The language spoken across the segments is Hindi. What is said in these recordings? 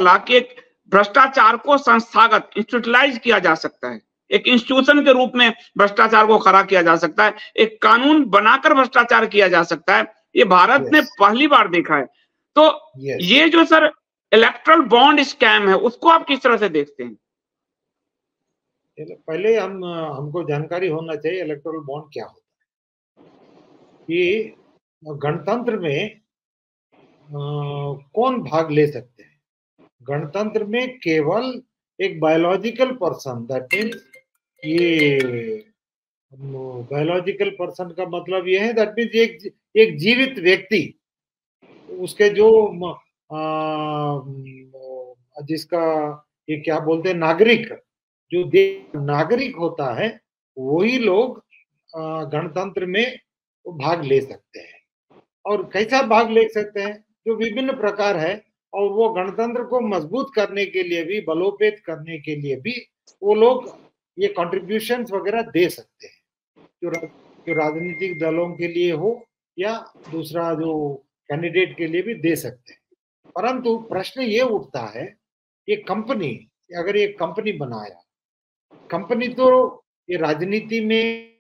निकला कि एक भ्रष्टाचार को संस्थागत इंस्टीट्यूशनलाइज किया जा सकता है, एक इंस्टीट्यूशन के रूप में भ्रष्टाचार को खड़ा किया जा सकता है, एक कानून बनाकर भ्रष्टाचार किया जा सकता है। ये भारत ने पहली बार देखा है। तो ये जो सर इलेक्ट्रल बॉन्ड स्कैम है, उसको आप किस तरह से देखते हैं? पहले हमको जानकारी होना चाहिए इलेक्टोरल बॉन्ड क्या होता है। कि गणतंत्र में कौन भाग ले सकते हैं? गणतंत्र में केवल एक बायोलॉजिकल पर्सन, दैट मीन्स ये बायोलॉजिकल पर्सन का मतलब ये है, दैट मीन्स एक जीवित व्यक्ति, उसके जो जिसका ये क्या बोलते हैं, नागरिक, जो नागरिक होता है, वही लोग गणतंत्र में भाग ले सकते हैं। और कैसा भाग ले सकते हैं? जो विभिन्न प्रकार है, और वो गणतंत्र को मजबूत करने के लिए भी, बलोपेत करने के लिए भी वो लोग ये कंट्रीब्यूशंस वगैरह दे सकते हैं, जो राजनीतिक दलों के लिए हो या दूसरा जो कैंडिडेट के लिए भी दे सकते हैं। परंतु प्रश्न ये उठता है, ये कंपनी, अगर ये कंपनी बनाया, कंपनी तो ये राजनीति में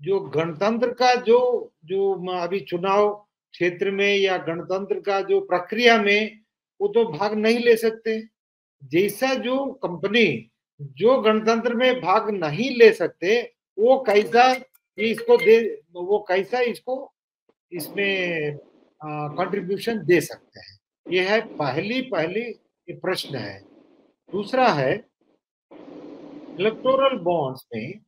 जो गणतंत्र का जो जो अभी चुनाव क्षेत्र में या गणतंत्र का जो प्रक्रिया में, वो तो भाग नहीं ले सकते। जैसा जो कंपनी जो गणतंत्र में भाग नहीं ले सकते, वो कैसा इसको दे, वो कैसा इसको इसमें कंट्रीब्यूशन दे सकते हैं? ये है पहली ये प्रश्न है। दूसरा है, इलेक्टोरल बॉन्ड्स में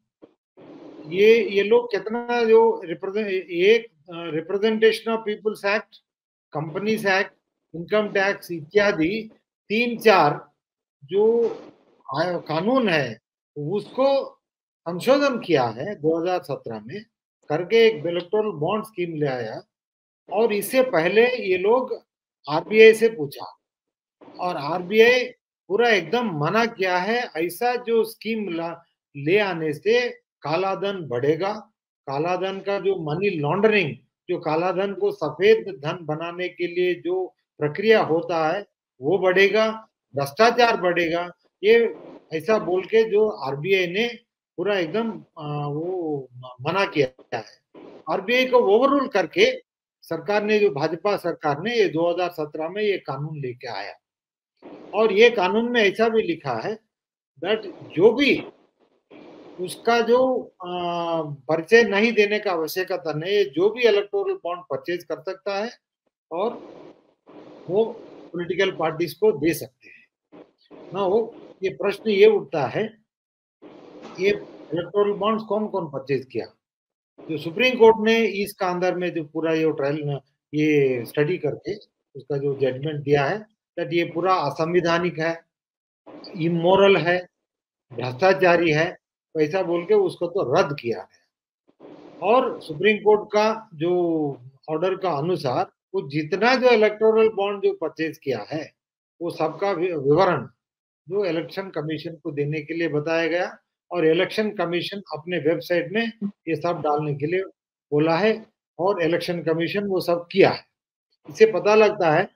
ये लोग कितना जो representation of people's act, companies act, income tax इत्यादि 3-4 जो कानून है, उसको संशोधन किया है 2017 में करके एक इलेक्टोरल बॉन्ड स्कीम ले आया। और इससे पहले ये लोग आरबीआई से पूछा, और आरबीआई पूरा एकदम मना किया है। ऐसा जो स्कीम ले आने से काला धन बढ़ेगा, काला धन का जो मनी लॉन्ड्रिंग, जो काला धन को सफेद धन बनाने के लिए जो प्रक्रिया होता है, वो बढ़ेगा, भ्रष्टाचार बढ़ेगा। ये ऐसा बोल के जो आरबीआई ने पूरा एकदम वो मना किया है। आरबीआई को ओवररूल करके सरकार ने, जो भाजपा सरकार ने, ये 2017 में ये कानून लेके आया। और ये कानून में ऐसा भी लिखा है दैट जो भी उसका जो परिचय नहीं देने का आवश्यकता नहीं, जो भी इलेक्टोरल बॉन्ड परचेज कर सकता है और वो पॉलिटिकल पार्टीज को दे सकते हैं ना। वो ये प्रश्न ये उठता है, ये इलेक्टोरल बॉन्ड्स कौन कौन परचेज किया? जो सुप्रीम कोर्ट ने इसका अंदर में जो पूरा ये ट्रायल ये स्टडी करके उसका जो जजमेंट दिया है, दैट ये पूरा असंवैधानिक है, इमोरल है, भ्रष्टाचारी है, ऐसा बोल के उसको तो रद्द किया है। और सुप्रीम कोर्ट का जो ऑर्डर का अनुसार वो जितना जो इलेक्टोरल बॉन्ड जो परचेज किया है, वो सबका विवरण जो इलेक्शन कमीशन को देने के लिए बताया गया। और इलेक्शन कमीशन अपने वेबसाइट में ये सब डालने के लिए बोला है, और इलेक्शन कमीशन वो सब किया है। इससे पता लगता है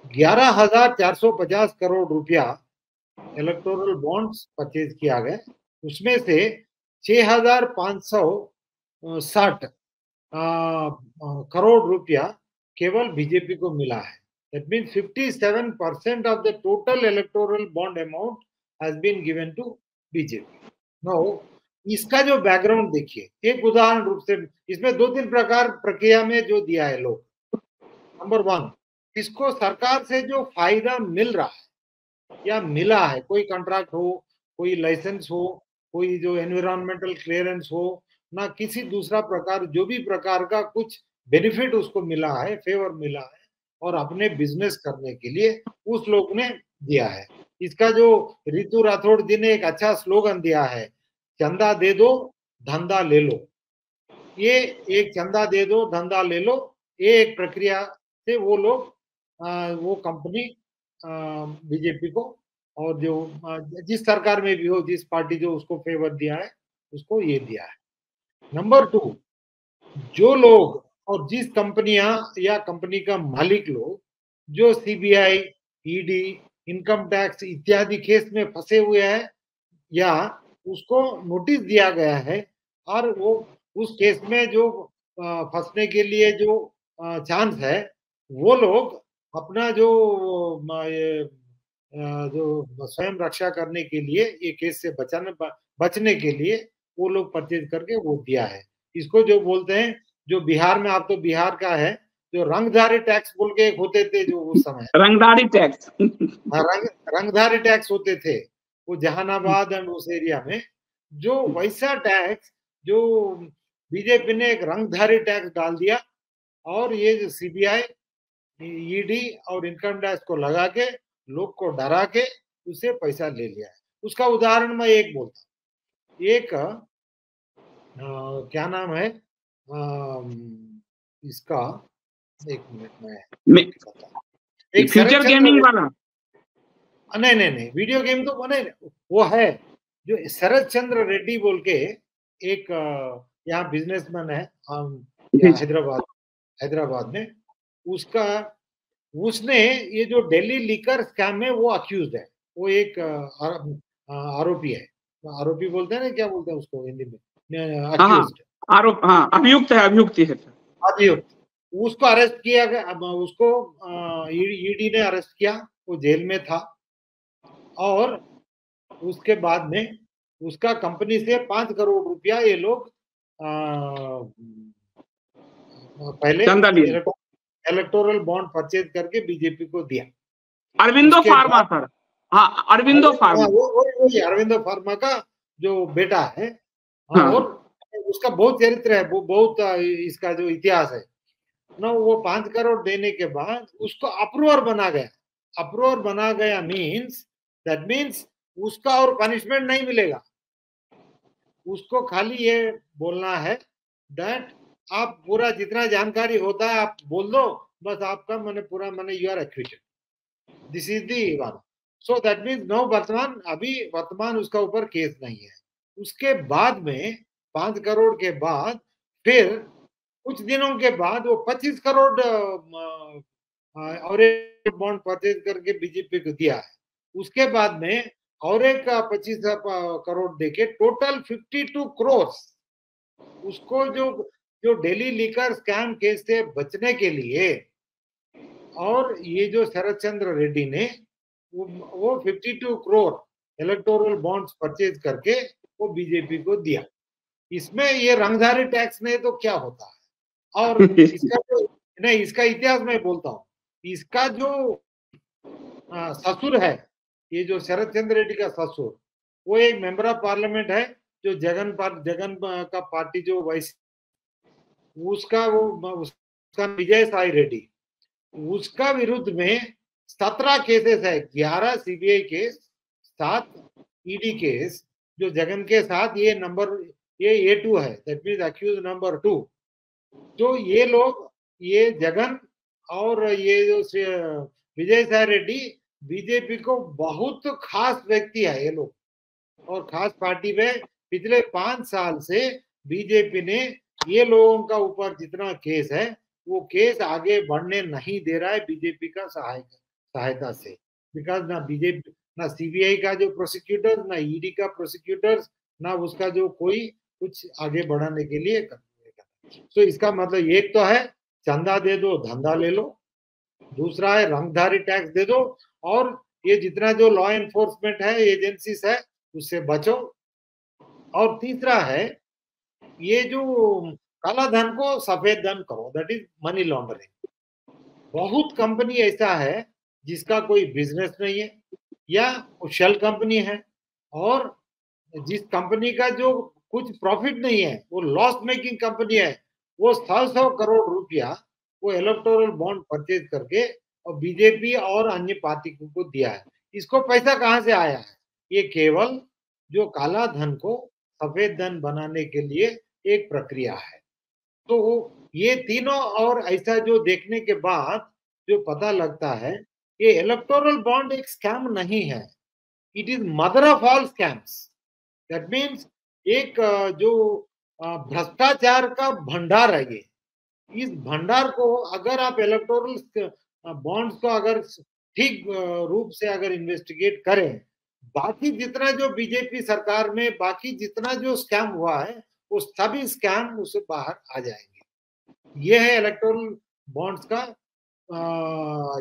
11,450 करोड़ रुपया इलेक्टोरल बॉन्ड्स परचेज किया गया। उसमें से 6,560 करोड़ रुपया केवल बीजेपी को मिला है। That means 57% of the total electoral bond amount has been given to BJP. Now इसका जो बैकग्राउंड देखिए, एक उदाहरण रूप से इसमें 2-3 प्रकार प्रक्रिया में जो दिया है लोग। नंबर 1, इसको सरकार से जो फायदा मिल रहा है या मिला है, कोई कॉन्ट्रैक्ट हो, कोई लाइसेंस हो, कोई जो एनवायरमेंटल क्लियरेंस हो, ना किसी दूसरा प्रकार, जो भी प्रकार का कुछ बेनिफिट उसको मिला है, फेवर मिला है, और अपने बिजनेस करने के लिए उस लोग ने दिया है। इसका जो रितु राठौड़ जी ने एक अच्छा स्लोगन दिया है, चंदा दे दो धंधा ले लो। ये एक चंदा दे दो धंधा ले लो, ये एक प्रक्रिया से वो लोग वो कंपनी बीजेपी को, और जो जिस सरकार में भी हो, जिस पार्टी जो उसको फेवर दिया है, उसको ये दिया है। नंबर 2, जो लोग और जिस कंपनियां या कंपनी का मालिक लोग जो सीबीआई ईडी, इनकम टैक्स इत्यादि केस में फंसे हुए हैं या उसको नोटिस दिया गया है और वो उस केस में जो फंसने के लिए जो चांस है, वो लोग अपना जो ये जो स्वयं रक्षा करने के लिए ये केस से बचने के लिए वो लोग परचेज करके वो दिया है। इसको जो बोलते हैं, जो बिहार में, आप तो बिहार का है, जो रंगधारी टैक्स बोल के एक होते थे जो उस समय, रंगदारी टैक्स। रंगधारी टैक्स होते थे वो जहानाबाद एंड उस एरिया में, जो वैसा टैक्स जो बीजेपी ने एक रंगधारी टैक्स डाल दिया और ये जो सीबीआई, ईडी और इनकम टैक्स को लगा के लोग को डरा के उसे पैसा ले लिया है। उसका उदाहरण मैं एक बोलता हूँ। एक क्या नाम है इसका, एक मिनट में एक फ्यूचर गेमिंग वाला, नहीं नहीं नहीं, वीडियो गेम तो नहीं, वो है जो शरद चंद्र रेड्डी बोल के एक यहाँ बिजनेसमैन है हैदराबाद में, उसका उसने ये जो दिल्ली लीकर स्कैम में वो अक्यूज है, वो एक आरोपी है, आरोपी बोलते हैं ना, क्या बोलते हैं उसको हिंदी में, अक्यूज्ड, आरोप, हाँ अभियुक्त है, अभियुक्त है, अभियुक्त। उसको अरेस्ट किया गया, उसको ईडी ने अरेस्ट किया, वो जेल में था और उसके बाद में उसका कंपनी से 5 करोड़ रुपया ये लोग पहले इलेक्टोरल बॉन्ड परचेज करके बीजेपी को दिया। अरविंदो फार्मा सर, हाँ अरविंदो फार्मा, वही अरविंदो फार्मा का जो बेटा है, और उसका बहुत चरित्र है, वो बहुत इसका जो इतिहास है ना, वो 5 करोड़ देने के बाद उसको अप्रूवर बना गया। अप्रूवर बना गया मीन्स, दैट मीन्स उसका और पनिशमेंट नहीं मिलेगा, उसको खाली ये बोलना है दैट आप पूरा जितना जानकारी होता है आप बोल दो, बस आपका मैंने पूरा मैंने you are acquitted, this is the one. So that means no वर्तमान उसका ऊपर केस नहीं है। उसके बाद में 5 करोड़ के बाद फिर कुछ दिनों के बाद वो 25 करोड़ और एक बॉन्ड परचेज करके बीजेपी को दिया है। उसके बाद में और एक 25 करोड़ देके टोटल 52 करोड़ उसको जो दिल्ली लीकर स्कैम केस से बचने के लिए, और ये जो शरद चंद्र रेड्डी ने वो 52 करोड़ इलेक्टोरल बॉन्ड्स परचेज करके वो बीजेपी को दिया। इसमें ये रंगधारी टैक्स नहीं तो क्या होता है? और इसका जो नहीं, इसका इतिहास मैं बोलता हूँ, इसका जो ससुर है, ये जो शरद चंद्र रेड्डी का ससुर, वो एक मेंबर ऑफ पार्लियामेंट है जो जगन का पार्टी जो वाइस, उसका विजय साई रेड्डी, उसका विरुद्ध में 17 केसेस है, 11 सीबीआई केस, 7 ईडी केस, जो जगन के साथ ये नंबर ये A2 है, दैट मीन्स अक्यूज नंबर 2। तो ये लोग, ये जगन और ये जो विजय साई रेड्डी बीजेपी को बहुत खास व्यक्ति है ये लोग, और खास पार्टी में पिछले 5 साल से बीजेपी ने ये लोगों का ऊपर जितना केस है वो केस आगे बढ़ने नहीं दे रहा है बीजेपी का सहायता से, बिकॉज ना बीजेपी, ना सीबीआई का जो प्रोसिक्यूटर, ना ईडी का प्रोसिक्यूटर्स, ना उसका जो कोई कुछ आगे बढ़ाने के लिए तो इसका मतलब एक तो है चंदा दे दो धंधा ले लो, दूसरा है रंगधारी टैक्स दे दो, और ये जितना जो लॉ एनफोर्समेंट है एजेंसीज है उससे बचो, और तीसरा है ये जो काला धन को सफेद धन करो, दैट इज मनी लॉन्ड्रिंग। बहुत कंपनी ऐसा है जिसका कोई बिजनेस नहीं है या शेल कंपनी है, और जिस कंपनी का जो कुछ प्रॉफिट नहीं है, वो लॉस मेकिंग कंपनी है, वो 100 करोड़ रुपया वो इलेक्टोरल बॉन्ड परचेज करके और बीजेपी और अन्य पार्टी को दिया है। इसको पैसा कहाँ से आया है? ये केवल जो काला धन को सफेद धन बनाने के लिए एक प्रक्रिया है। तो ये तीनों, और ऐसा जो देखने के बाद जो पता लगता है, ये इलेक्टोरल बॉन्ड एक स्कैम नहीं है, it is mother of all scams. That means एक जो भ्रष्टाचार का भंडार है ये, इस भंडार को अगर आप इलेक्टोरल बॉन्ड्स को अगर ठीक रूप से अगर इन्वेस्टिगेट करें, बाकी जितना जो बीजेपी सरकार में बाकी जितना जो स्कैम हुआ है वो सभी स्कैम उससे बाहर आ जाएंगे। ये है इलेक्टोरल बॉन्ड्स का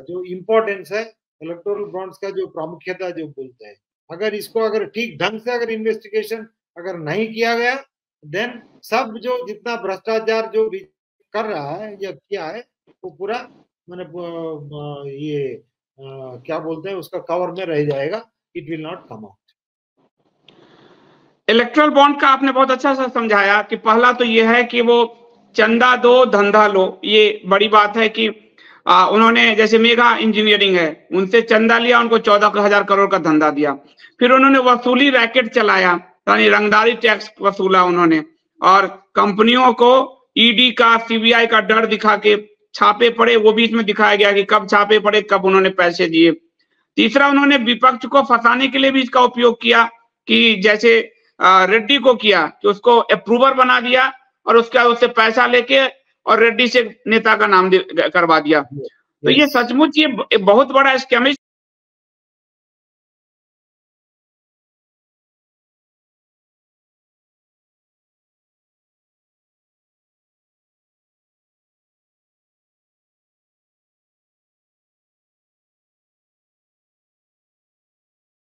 जो इम्पोर्टेंस है, इलेक्टोरल बॉन्ड्स का जो प्रामुख्यता जो बोलते हैं। अगर इसको अगर ठीक ढंग से अगर इन्वेस्टिगेशन अगर नहीं किया गया, देन सब जो जितना भ्रष्टाचार जो भी कर रहा है या किया है वो पूरा मैंने ये क्या बोलते हैं उसका कवर में रह जाएगा, it will not come out. Erectile bond का आपने बहुत अच्छा सा समझाया कि पहला तो यह है कि वो चंदा दो धंधा लो। ये बड़ी बात है कि उन्होंने जैसे मेगा इंजीनियरिंग है उनसे चंदा लिया, उनको 14,000 करोड़ का धंधा दिया। फिर उन्होंने वसूली रैकेट चलाया, यानी रंगदारी टैक्स वसूला उन्होंने, और कंपनियों को ईडी का सीबीआई का डर दिखा के छापे पड़े, वो भी इसमें दिखाया गया कि कब छापे पड़े, कब उन्होंने पैसे दिए। तीसरा, उन्होंने विपक्ष को फंसाने के लिए भी इसका उपयोग किया कि जैसे रेड्डी को किया कि उसको अप्रूवर बना दिया और उसके बाद उससे पैसा लेके और रेड्डी से नेता का नाम करवा दिया। तो ये सचमुच ये बहुत बड़ा स्कैम है।